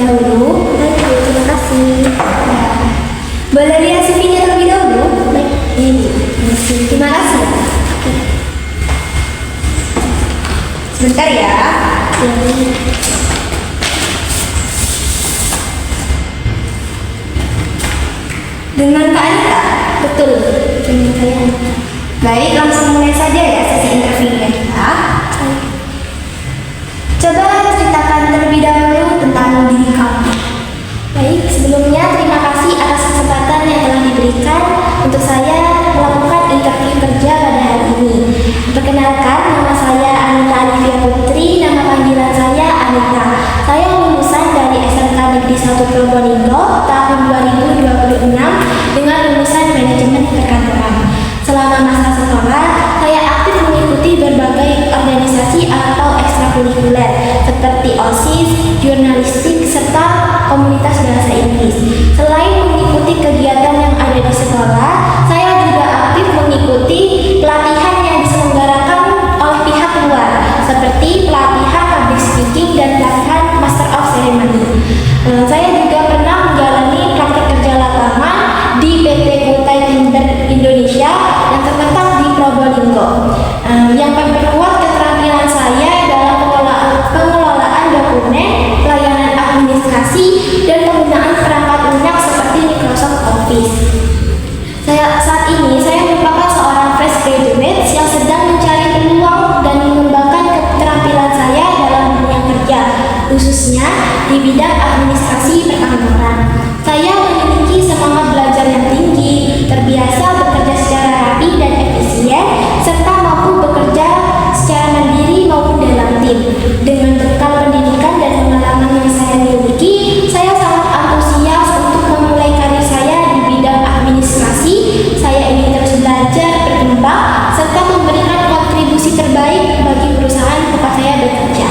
dahulu. Baik, Bu, terima kasih. Boleh lihat CV-nya terlebih dahulu? Baik, ini. Terima kasih. Sebentar ya. Dengan Kak Anita? Betul, dengan saya. Baik, langsung mulai saja ya sesi interviewnya kita. Coba ceritakan terlebih dahulu tentang diri kamu. Baik, sebelumnya terima kasih atas kesempatan yang telah diberikan untuk saya melakukan interview kerja pada hari ini. Perkenalkan, nama saya Anita Alivia Putri, nama panggilan saya Anita. Saya lulusan dari SMK Negeri 1 Probolinggo tahun 2026 dengan lulusan manajemen perkantoran. Selama masa sekolah, saya aktif mengikuti berbagai organisasi atau ekstrakurikuler seperti OSIS, jurnalistik, serta komunitas bahasa Inggris. Selain mengikuti kegiatan yang ada di sekolah, saya juga aktif mengikuti pelatihan yang diselenggarakan oleh pihak luar, seperti pelatihan public speaking dan pelatihan Master of Ceremony. Saya juga pernah menjalani praktik kerja lapangan di PT Kutai Timber Indonesia yang terletak di Probolinggo, yang memperkuat keterampilan saya dalam pengelolaan dokumen, pelayanan administrasi, dan penggunaan perangkat lunak seperti Microsoft Office. Saat ini saya merupakan seorang fresh graduate yang sedang mencari peluang dan mengembangkan keterampilan saya dalam dunia kerja, khususnya di bidang administrasi perkantoran. Saya memiliki semangat belajar yang tinggi, terbiasa bekerja secara rapi dan efisien, serta mampu bekerja secara mandiri maupun dalam tim. Dengan bekal pendidikan dan pengalaman yang saya miliki, saya sangat antusias untuk memulai karir saya di bidang administrasi. Saya ingin terus belajar, berkembang, serta memberikan kontribusi terbaik bagi perusahaan tempat saya bekerja.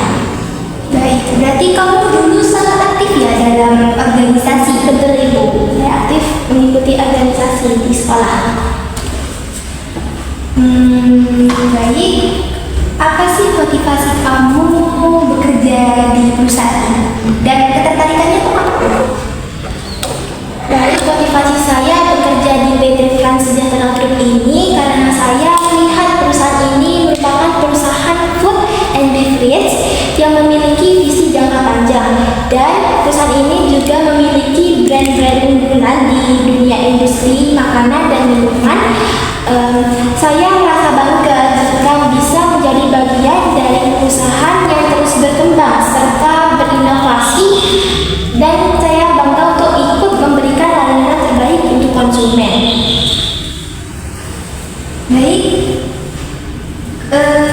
Baik, berarti kamu dulu sangat aktif ya dalam organisasi. Betul, Ibu. Saya aktif mengikuti organisasi di sekolah. Baik. Apa sih motivasi kamu bekerja di perusahaan ini? Dan ketertarikannya itu apa? Baik, motivasi saya bekerja di PT Trans Sejahtera Group ini karena saya melihat perusahaan ini merupakan perusahaan food and beverage yang memiliki visi jangka panjang, dan perusahaan ini juga memiliki brand-brand unggulan di dunia industri makanan dan minuman. Saya merasa bangga jika bisa menjadi bagian dari perusahaan yang terus berkembang serta berinovasi, dan saya bangga untuk ikut memberikan layanan terbaik untuk konsumen. Baik.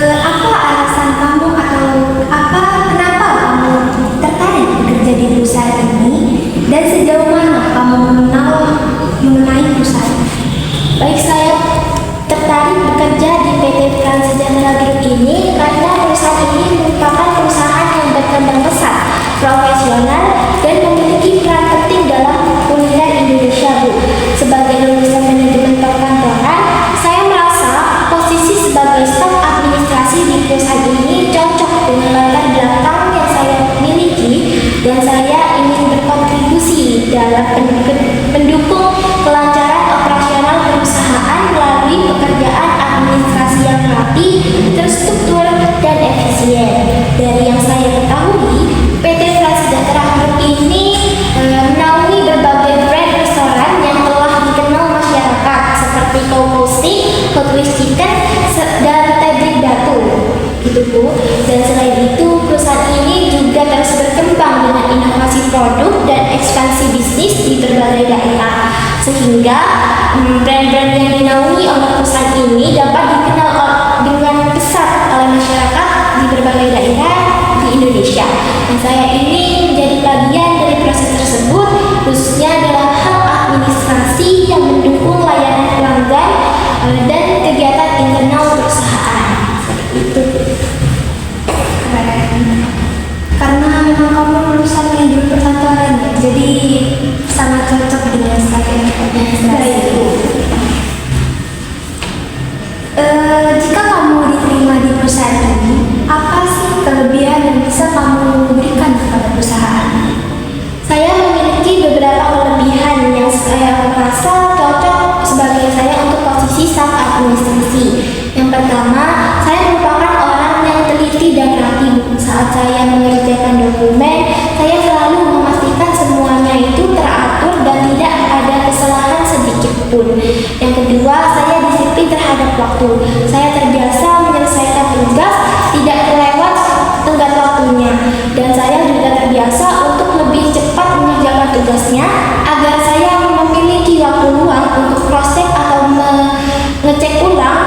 Apa alasan kamu atau kenapa kamu tertarik bekerja di perusahaan ini, dan sejauh mana kamu mengenai perusahaan? Baik, saya tertarik bekerja di PT Trans Sejahtera Group ini karena perusahaan ini merupakan perusahaan yang berkembang pesat, profesional, dan memiliki peran penting dalam kuliner Indonesia, Bu. Sebagai lulusan manajemen perkantoran, saya merasa posisi sebagai staf administrasi di perusahaan ini cocok dengan latar belakang yang saya miliki, dan saya ingin berkontribusi dalam mendukung kelancaran operasional perusahaan melalui pekerjaan administrasi yang rapi, terstruktur, dan efisien. Dari yang saya ketahui, PT Trans Sejahtera Group ini menaungi berbagai brand restoran yang telah dikenal masyarakat seperti Koko Steak, Hot Wheels Chicken, dan Tebrik Datu, gitu, Bu. Dan selain itu, perusahaan ini juga terus berkembang dengan inovasi produk dan ekspansi bisnis di berbagai daerah, sehingga brand-brand yang dinaungi oleh perusahaan ini dapat dikenal dengan besar oleh masyarakat di berbagai daerah di Indonesia. Dan saya ingin menjadi bagian dari proses tersebut, khususnya dalam hal administrasi yang mendukung layanan pelanggan dan kegiatan internal perusahaan. Itu. Karena memang kamu lulusan manajemen perkantoran ya, jadi sangat cocok dengan staf administrasi. Jika kamu diterima di perusahaan ini, apa sih kelebihan yang bisa kamu berikan kepada perusahaan? administrasi. Yang pertama, saya merupakan orang yang teliti dan rapi. Saat saya mengerjakan dokumen, saya selalu memastikan semuanya itu teratur dan tidak ada kesalahan sedikit pun. Yang kedua, saya disiplin terhadap waktu. Saya terbiasa menyelesaikan tugas tidak kelewat tenggat waktunya, dan saya juga terbiasa untuk lebih cepat mengerjakan tugasnya agar saya memiliki waktu luang untuk cross-check atau mengecek ulang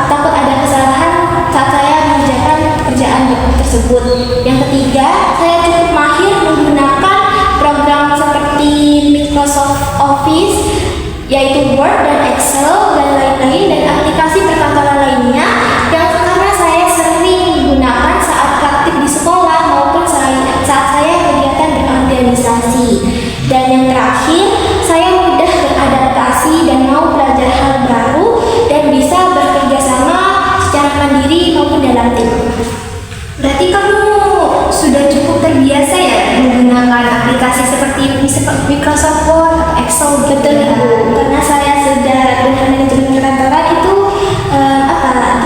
takut ada kesalahan saat saya mengerjakan pekerjaan tersebut. Yang ketiga, saya cukup mahir menggunakan program seperti Microsoft Office, yaitu Word dan Excel dan lain-lain, dan aplikasi perkantoran lainnya yang karena saya sering menggunakan saat praktik di sekolah maupun saat saya kegiatan berorganisasi. Dan yang terakhir, saya mudah beradaptasi dan mau belajar hal baru dan bisa bekerja sama secara mandiri maupun dalam tim. Berarti kamu sudah cukup terbiasa ya menggunakan aplikasi seperti Microsoft Word, Excel. Betul Ibu, karena saya sudah dengan manajemen perkantoran itu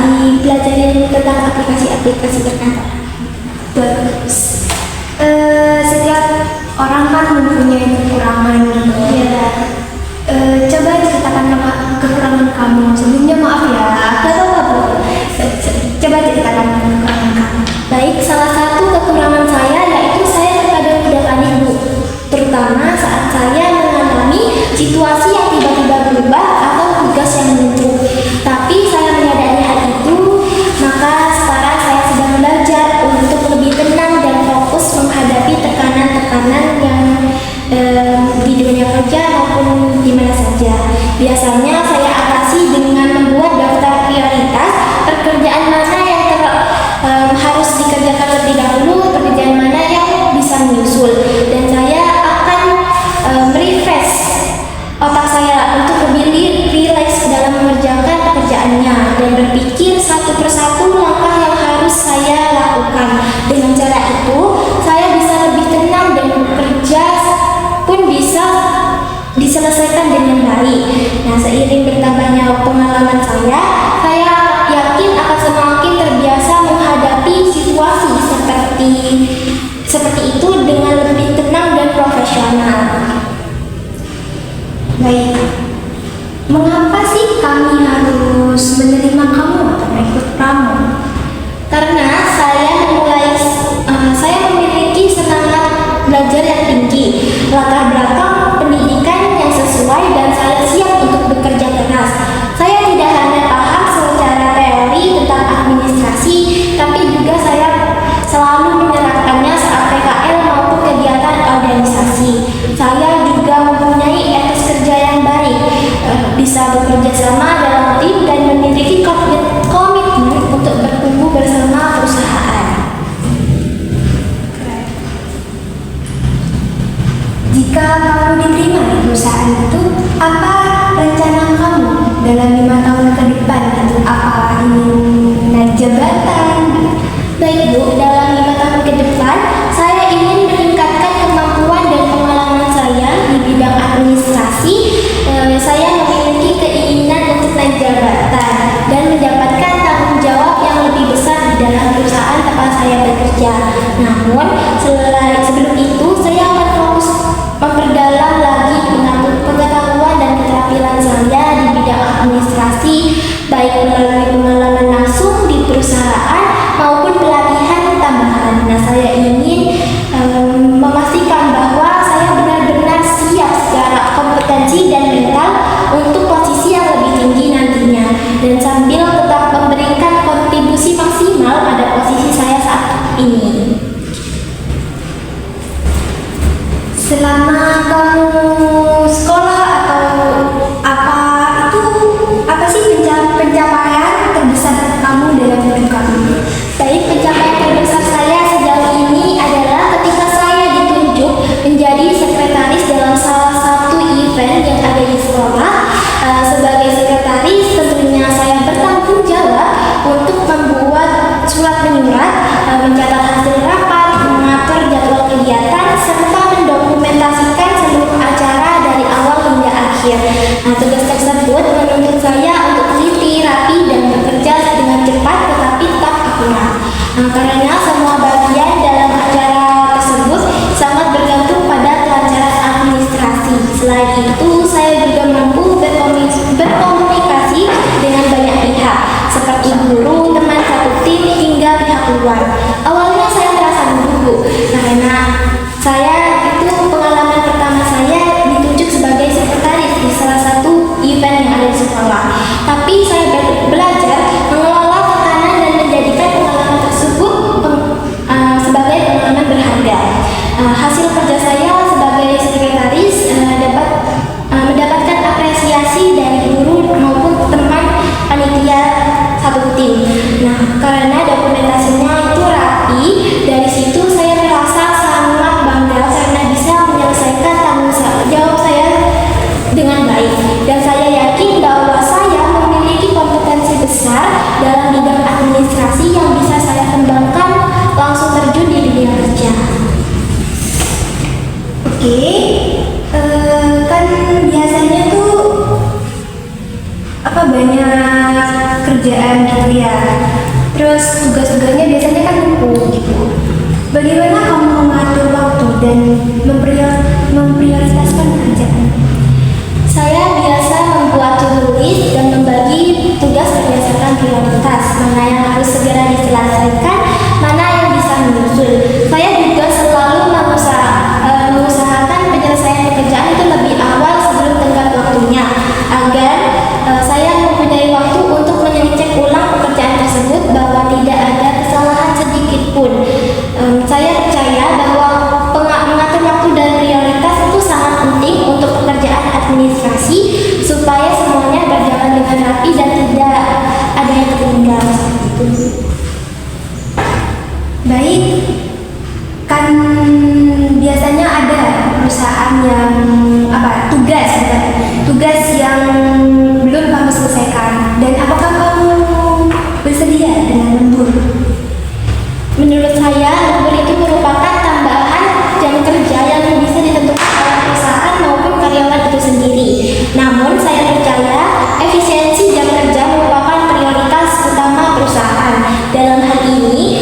dipelajarin tentang aplikasi-aplikasi perkantoran. Bagus. Setiap orang kan mempunyai kekurangan gitu. Iya. Coba ceritakan kekurangan kamu. Sebelumnya maaf ya. Gak apa-apa Bu. Coba ceritakan kekurangan kamu. Baik, salah satu kekurangan saya yaitu saya terkadang mudah panik Bu, terutama saat saya mengalami situasi yang tiba-tiba berubah atau tugas yang menumpuk. Tapi saya menyadari hal itu, maka sekarang saya sedang belajar untuk lebih tenang dan fokus menghadapi tekanan-tekanan yang di dunia kerja maupun di mana saja. Biasanya saya atasi dengan membuat daftar prioritas pekerjaan mana yang harus dikerjakan terlebih dahulu, pekerjaan mana yang bisa menyusul, dan saya akan merefresh otak saya untuk lebih rileks dalam mengerjakan pekerjaannya dan berpikir satu persatu langkah yang harus saya lakukan. Dengan cara itu, saya bisa lebih tenang dan bekerja pun bisa diselesaikan dengan baik. Nah, seiring bertambahnya pengalaman saya yakin akan semakin terbiasa menghadapi situasi seperti itu dengan lebih tenang dan profesional. Baik. Mengapa sih kami harus menerima kamu atau merekrut kamu? Karena saya memiliki semangat belajar yang tinggi, latar belakang pendidikan yang sesuai, dan saya siap untuk bekerja keras. Saya tidak hanya paham secara teori tentang administrasi, tapi juga saya selalu menerapkannya saat PKL maupun kegiatan organisasi. Saya juga mempunyai etos kerja yang baik, bisa bekerja sama dalam tim dan memiliki komitmen untuk bertumbuh bersama perusahaan. Jika kamu diterima di perusahaan itu, apa rencana kamu dalam 5 tahun ke depan? Apa ingin naik jabatan? Baik Bu, dalam 5 tahun ke depan, saya ingin meningkatkan kemampuan dan pengalaman saya di bidang administrasi. Saya memiliki keinginan untuk naik jabatan dan mendapatkan tanggung jawab yang lebih besar di dalam perusahaan tempat saya bekerja. Namun, sebelum itu, saya akan fokus memperdalam lagi pengetahuan dan keterampilan saya di bidang administrasi, baik melalui pengalaman langsung di perusahaan maupun pelatihan tambahan. Nah, saya ingin memastikan bahwa saya benar-benar siap secara kompetensi dan mental untuk posisi yang lebih tinggi nantinya, dan sambil tetap memberikan kontribusi maksimal pada posisi saya saat ini. Selama kamu sekolah atau apa sih pencapaian terbesar kamu dalam hidup kamu? Baik, pencapaian terbesar saya sejauh ini adalah ketika saya ditunjuk menjadi sekretaris dalam salah satu event yang ada di sekolah. Sebagai sekretaris, tentunya saya bertanggung jawab untuk membuat surat menyurat, mencatat hasil rapat, mengatur jadwal kegiatan, serta mendokumentasikan seluruh acara dari awal hingga akhir. Nah, tugas tersebut menuntut saya untuk teliti, rapi, pekerjaan gitu ya. Terus tugas-tugasnya biasanya kan numpuk gitu. Bagaimana kamu mengatur waktu dan memprioritaskan pekerjaan? Saya biasa membuat to-do list dan membagi tugas berdasarkan prioritas, mana yang harus segera diselesaikan, mana yang bisa menyusul. Saya juga selalu mengusahakan penyelesaian pekerjaan itu lebih awal sebelum tenggat waktunya, agar saya mempunyai waktu untuk mengecek ulang pekerjaan tersebut bahwa tidak ada kesalahan sedikit pun. Saya percaya bahwa mengatur waktu dan prioritas itu sangat penting untuk pekerjaan administrasi supaya semuanya berjalan dengan rapi dan tidak ada yang tertinggal. Baik, kan biasanya ada perusahaan yang tugas yang belum kamu selesaikan, dan apakah kamu bersedia dengan lembur? Menurut saya, lembur itu merupakan tambahan jam kerja yang bisa ditentukan oleh perusahaan maupun karyawan itu sendiri. Namun, saya percaya efisiensi jam kerja merupakan prioritas utama perusahaan. Dalam hal ini,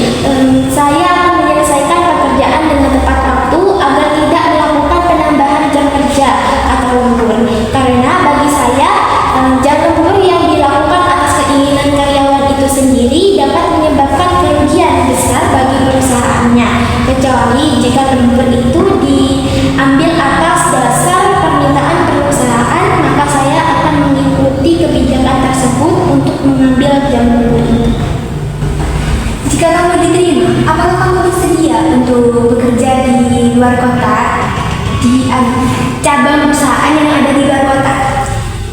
saya akan menyelesaikan pekerjaan dengan tepat waktu agar tidak melakukan penambahan jam kerja atau lembur. Karena bagi saya, jam lembur yang dilakukan atas keinginan karyawan itu sendiri dapat menyebabkan kerugian besar bagi perusahaannya, kecuali jika lembur itu diambil atas dasar permintaan perusahaan, maka saya akan mengikuti kebijakan tersebut untuk mengambil jam lembur itu. Jika kamu diterima, apakah kamu bersedia untuk bekerja di luar kota, di cabang perusahaan yang ada di luar kota?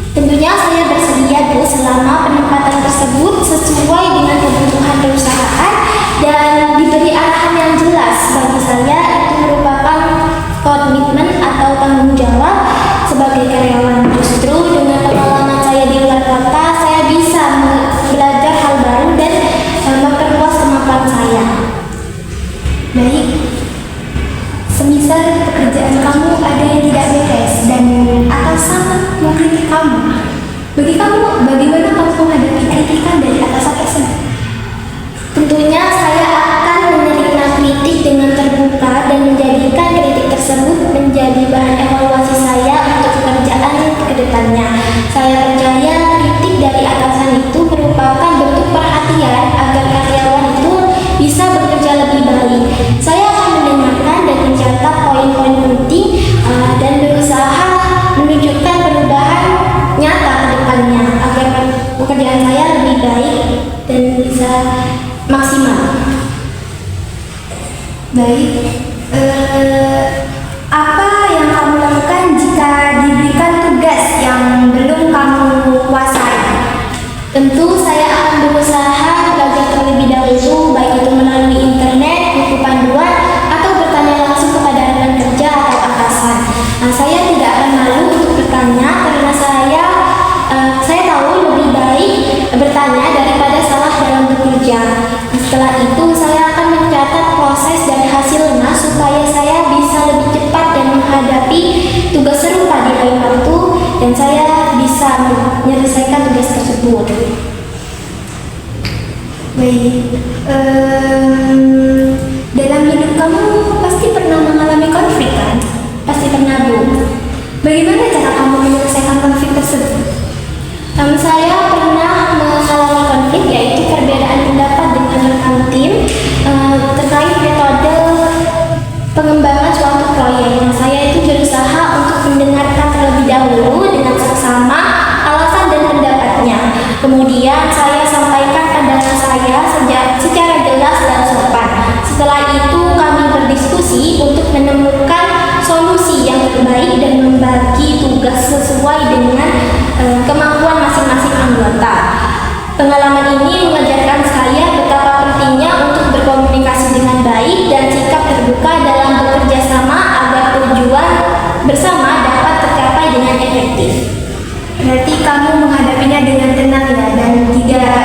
Tentunya saya bersedia Bu, selama penempatan tersebut sesuai dengan kebutuhan perusahaan dan diberi arahan yang jelas. Bagi saya itu merupakan komitmen atau tanggung jawab sebagai karyawan. Justru dengan pengalaman saya di luar kota, saya bisa belajar hal baru dan memperluas kemampuan saya. Baik, semisal pekerjaan kamu ada yang tidak beres dan atasan mengkritik kamu, bagaimana kamu menghadapi kritikan dari atasan tersebut? Tentunya saya akan menerima kritik dengan terbuka dan menjadikan kritik tersebut menjadi bahan evaluasi saya untuk pekerjaan ke depannya. Saya percaya kritik dari atasan itu merupakan bentuk perhatian agar karyawan itu bisa bekerja lebih baik. Saya akan mendengarkan dan mencatat poin-poin penting dan berusaha menunjukkan perubahan nyata ke depannya agar pekerjaan saya lebih baik dan bisa maksimal. Baik, apa yang kamu lakukan jika diberikan tugas yang belum kamu kuasai? Tentu saya akan berusaha belajar terlebih dahulu, baik itu melalui internet, buku panduan, atau bertanya langsung kepada rekan kerja atau atasan. Saya tidak akan malu untuk bertanya karena saya tahu lebih baik bertanya daripada salah dalam bekerja. Setelah itu saya akan mencatat proses dan hasilnya supaya saya bisa lebih cepat dan menghadapi tugas serupa di lain waktu dan saya bisa menyelesaikan tugas tersebut. Baik, dalam hidup kamu pasti pernah mengalami konflik kan? Pasti pernah Bu. Bagaimana cara kamu menyelesaikan konflik tersebut? Saya pernah mengalami konflik, yaitu perbedaan pendapat dengan rekan tim terkait metode pengembangan suatu proyek. Saya itu berusaha untuk mendengarkan terlebih dahulu dengan seksama alasan dan pendapatnya. Kemudian saya sampaikan pandangan saya secara jelas dan sopan. Setelah itu kami berdiskusi untuk menemukan solusi yang terbaik dan membagi tugas sesuai dengan kemampuan masing-masing anggota. Pengalaman ini mengajarkan saya betapa pentingnya untuk berkomunikasi dengan baik dan sikap terbuka dalam bekerja sama agar tujuan bersama dapat tercapai dengan efektif. Berarti kamu menghadapinya dengan tenang ya, dan tidak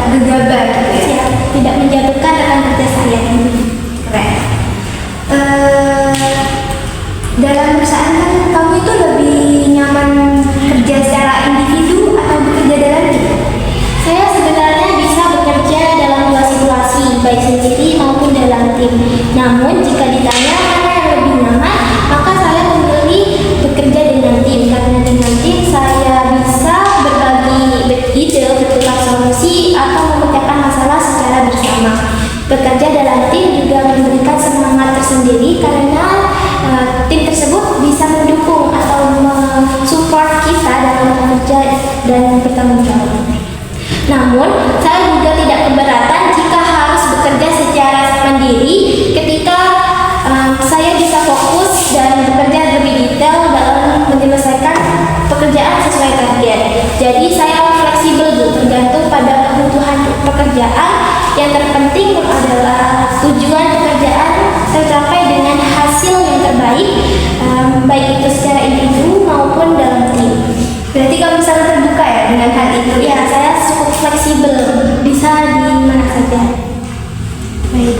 gegabah gitu ya? Tidak menjatuhkan rekan kerja saya. Keren. Dalam perusahaan kan kamu itu lebih nyaman kerja secara individu atau bekerja dalam tim? atau memecahkan masalah secara bersama. Bekerja dalam tim juga memberikan semangat tersendiri karena tim tersebut bisa mendukung atau mensupport kita dalam bekerja dan bertanggung jawab. Namun, saya juga tidak keberatan jika harus bekerja secara mandiri ketika saya bisa fokus dan bekerja lebih detail dalam menyelesaikan pekerjaan sesuai target. Jadi saya fleksibel Bu, tergantung pada kebutuhan pekerjaan. Yang terpenting adalah tujuan pekerjaan tercapai dengan hasil yang terbaik, baik itu secara individu maupun dalam tim. Berarti kamu sangat terbuka ya dengan hal itu? Ya, saya cukup fleksibel, bisa di mana saja. Baik.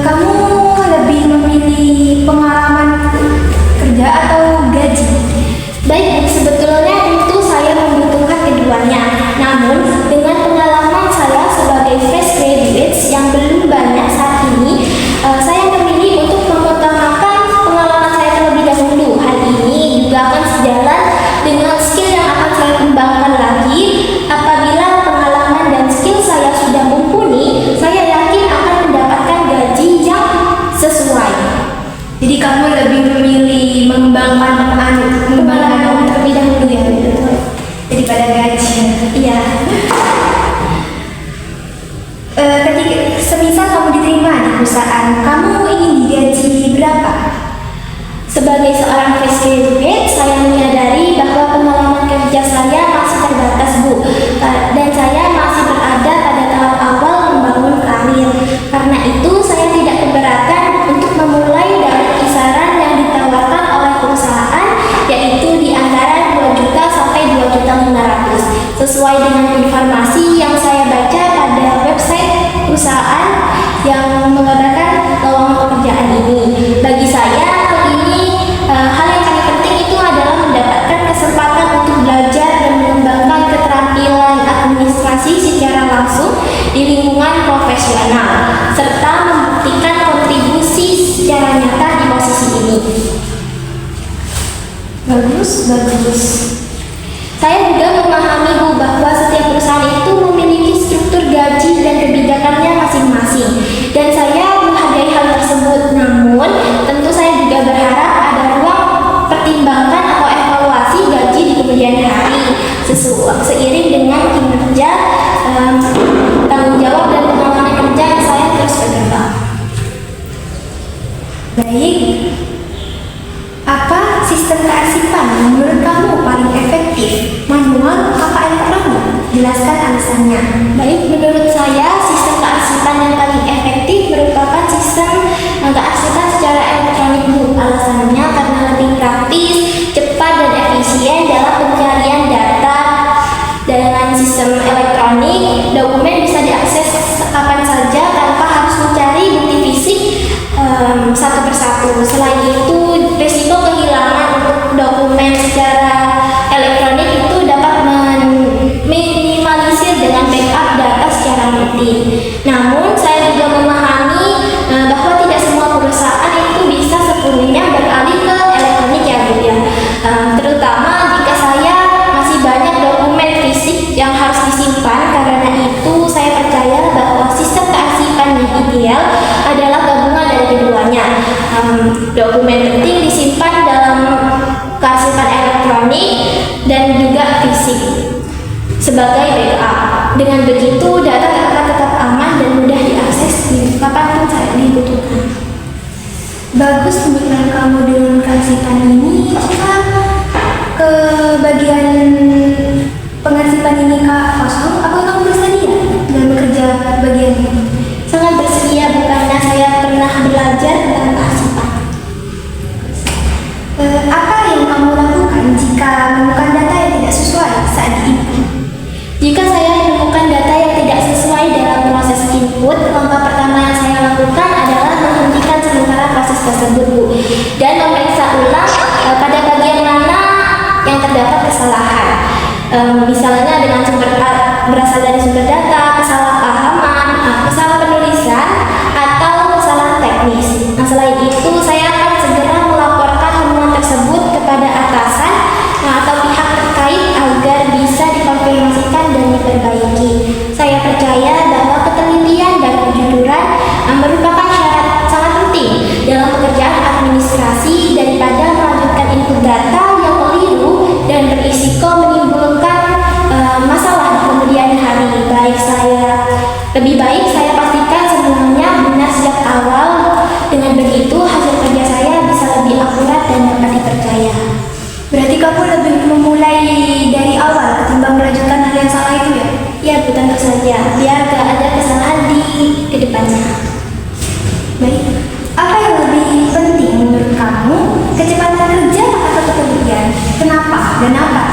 Kamu lebih memilih pengalaman kerja atau gaji? Baik, sebetulnya tentu saya membutuhkan keduanya. Namun, dengan pengalaman saya sebagai fresh graduates yang belum banyak saat ini, saya memilih untuk mengutamakan pengalaman saya terlebih dahulu. Hal ini juga akan sejalan dengan skill yang akan saya kembangkan lagi. Apabila pengalaman dan skill saya sudah mumpuni, saya yakin akan mendapatkan gaji yang sesuai. Jadi kamu lebih memilih mengembangkan terlebih dahulu ya, betul. daripada gaji. Iya. Ketika semisal kamu diterima di perusahaan, kamu ingin digaji berapa? Sebagai seorang fresh graduate, saya menyadari bahwa pengalaman kerja saya masih terbatas, Bu. Dan saya masih berada pada tahap awal membangun karir. Karena itu, saya tidak keberatan untuk memulai dari kisaran yang ditawarkan oleh perusahaan, yaitu di antara 2 juta sampai 2.500.000. Sesuai dengan informasi yang saya baca pada website perusahaan yang mengabarkan lowongan pekerjaan ini. Bagi saya, hal yang paling penting itu adalah mendapatkan kesempatan untuk belajar dan mengembangkan keterampilan administrasi secara langsung di lingkungan profesional, serta membuktikan kontribusi secara nyata di posisi ini. Bagus. Saya juga memahami, Bu, bahwa setiap perusahaan itu memiliki struktur gaji dan kebijakannya masing-masing. Dan saya menghargai hal tersebut. Namun, tentu saya juga berharap ada ruang pertimbangan atau evaluasi gaji di kemudian hari seiring dengan kinerja, tanggung jawab dan pengalaman kerja yang saya terus berkembang. Baik. Apa sistem kearsipan yang menurut kamu paling efektif? Manual apa elektronik? Jelaskan alasannya. Baik, menurut saya sistem kearsipan yang paling efektif merupakan sistem kearsipan secara elektronik, Bu. Alasannya karena lebih praktis, cepat dan efisien dalam pencarian data. Dengan sistem elektronik, dokumen bisa diakses kapan saja tanpa harus mencari bukti fisik satu persatu. Selain itu, risiko kehilangan untuk dokumen secara elektronik itu dapat minimalisir dengan backup data secara rutin. Namun, saya juga memahami bahwa tidak semua perusahaan itu bisa sepenuhnya beralih ke elektronik ya, Bu ya. Terutama jika saya masih banyak dokumen fisik yang harus disimpan. Karena itu, saya percaya bahwa sistem kearsipan yang ideal adalah gabungan dari keduanya. Dokumen penting disimpan dalam kearsipan elektronik dan juga fisik sebagai backup. Dengan begitu, data akan tetap aman dan mudah diakses kapanpun saya dibutuhkan. Bagus pemikiran kamu dengan kearsipan ini. Jika ke bagian pengarsipan ini kosong, apakah kamu bersedia dan bekerja bagian ini? Sangat bersedia, bukannya saya pernah belajar tentang kearsipan. Apa yang kamu lakukan jika menemukan data yang tidak sesuai saat diinput? Jika saya menemukan data yang tidak sesuai dalam proses input, langkah pertama yang saya lakukan adalah menghentikan sementara proses tersebut, Bu, dan memeriksa ulang pada bagian mana yang terdapat kesalahan. Misalnya dengan berasal dari sumber data, kesalahpahaman, kesalahan penulisan, atau kesalahan teknis. Nah, selain itu, saya akan segera melaporkan temuan tersebut kepada atasan atau pihak terkait agar bisa dikonfirmasikan dan diperbaiki. Lebih baik saya pastikan semuanya benar sejak awal. Dengan begitu hasil kerja saya bisa lebih akurat dan dapat dipercaya. Berarti kamu lebih memulai dari awal ketimbang melanjutkan hal yang salah itu ya? Ya, Bu, tentu saja, biar gak ada kesalahan di kedepannya. Baik, apa yang lebih penting menurut kamu? Kecepatan kerja atau ketelitian? Kenapa dan apa?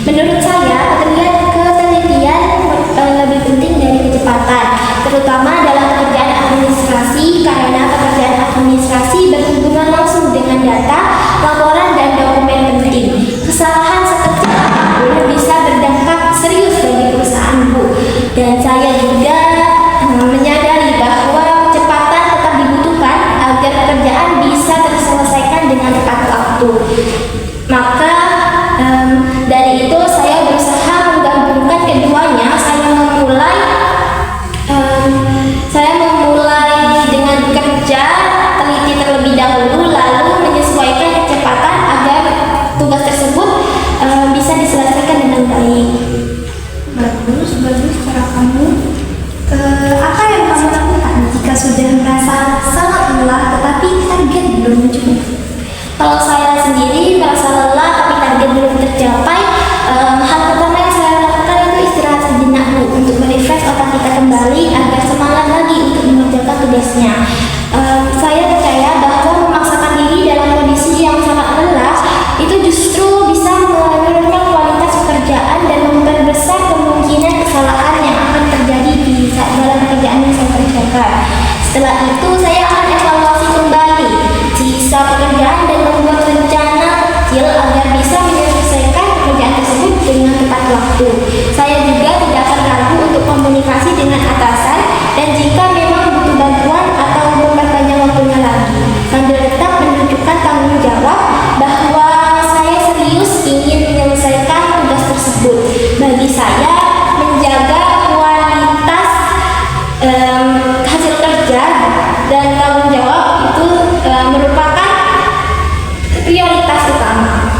Menurut saya, ketelitian lebih penting dari kecepatan, terutama dalam pekerjaan administrasi, karena pekerjaan administrasi berhubungan langsung dengan data, laporan, dan dokumen penting. Kesalahan sekecil apapun bisa berdampak serius bagi perusahaan, Bu. Dan saya juga menyadari bahwa kecepatan tetap dibutuhkan agar pekerjaan bisa terselesaikan dengan tepat waktu. Maka dari itu saya berusaha menggabungkan keduanya. Saya memulai dengan kerja teliti terlebih dahulu, lalu menyesuaikan kecepatan agar tugas tersebut bisa diselesaikan dengan baik. Bagus cara kamu. Apa yang kamu lakukan jika sudah merasa sangat lelah tetapi target belum mencukupi? Kalau saya sendiri merasa lelah tapi target belum tercapai, hal pertama yang saya lakukan itu istirahat sejenak, Bu, untuk merefresh otak kita kembali agar semangat lagi untuk mengerjakan tugasnya. Saya percaya bahwa memaksakan diri dalam kondisi yang sangat lelah itu justru bisa menurunkan kualitas pekerjaan dan memperbesar kemungkinan kesalahan yang akan terjadi dalam pekerjaan yang saya kerjakan. Setelah itu saya akan evaluasi kembali sisa pekerjaan dan membuat rencana kecil agar bisa menyelesaikan pekerjaan tersebut dengan tepat waktu. Saya juga tidak akan ragu untuk komunikasi dengan atasan dan jika memang butuh bantuan atau memperpanjang waktunya lagi, sambil tetap menunjukkan tanggung jawab bahwa saya serius ingin menyelesaikan tugas tersebut. Bagi saya, menjaga kualitas hasil kerja dan tanggung jawab itu merupakan prioritas utama.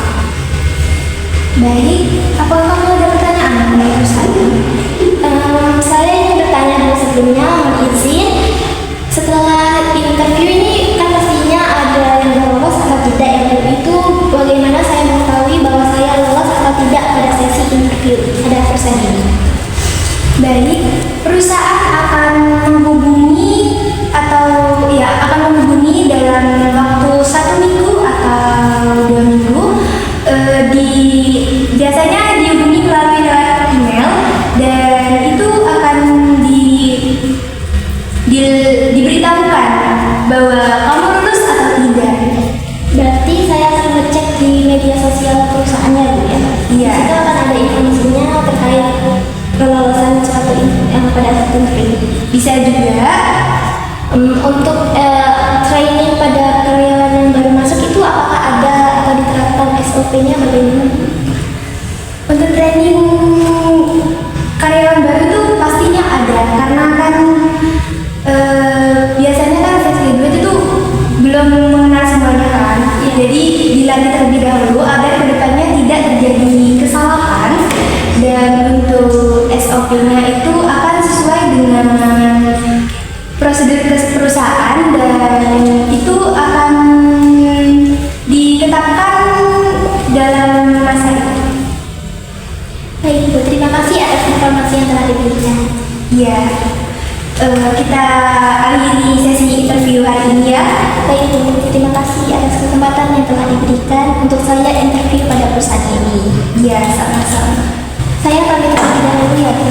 Baik, apakah kamu ada pertanyaan mengenai saya? Saya ingin bertanya dulu sebelumnya, mohon izin. Setelah interview ini kan pastinya ada yang lolos atau tidak. Yang itu bagaimana saya mengetahui bahwa saya lolos atau tidak pada sesi interview? Ada persen ini. Baik, perusahaan akan menghubungi dalam waktu 1 minggu atau 2 minggu. Biasanya dihubungi melalui lewat email dan itu akan diberitahukan bahwa kamu lulus atau tidak. Berarti saya akan ngecek di media sosial perusahaannya, Bu, ya? Iya. Itu akan ada informasinya terkait kelolosan suatu pada saat interview. Bisa juga Untuk training pada karyawan yang baru masuk itu apakah ada atau diterapkan SOP-nya bagaimana? untuk training karyawan baru itu pastinya ada karena kan biasanya kan fresh graduate itu belum mengenal semuanya kan. Jadi dilatih terlebih dahulu agar kedepannya tidak terjadi kesalahan dan untuk SOP-nya itu akan sesuai dengan prosedur perusahaan dan itu akan ditetapkan dalam masa itu. Baik, Bu, terima kasih atas informasi yang telah diberikan. Ya, kita akhiri sesi interview hari ini ya. Baik, Bu, terima kasih atas kesempatan yang telah diberikan untuk saya interview pada perusahaan ini. Ya, sama-sama. Saya pamit terlebih dahulu ya, Bu.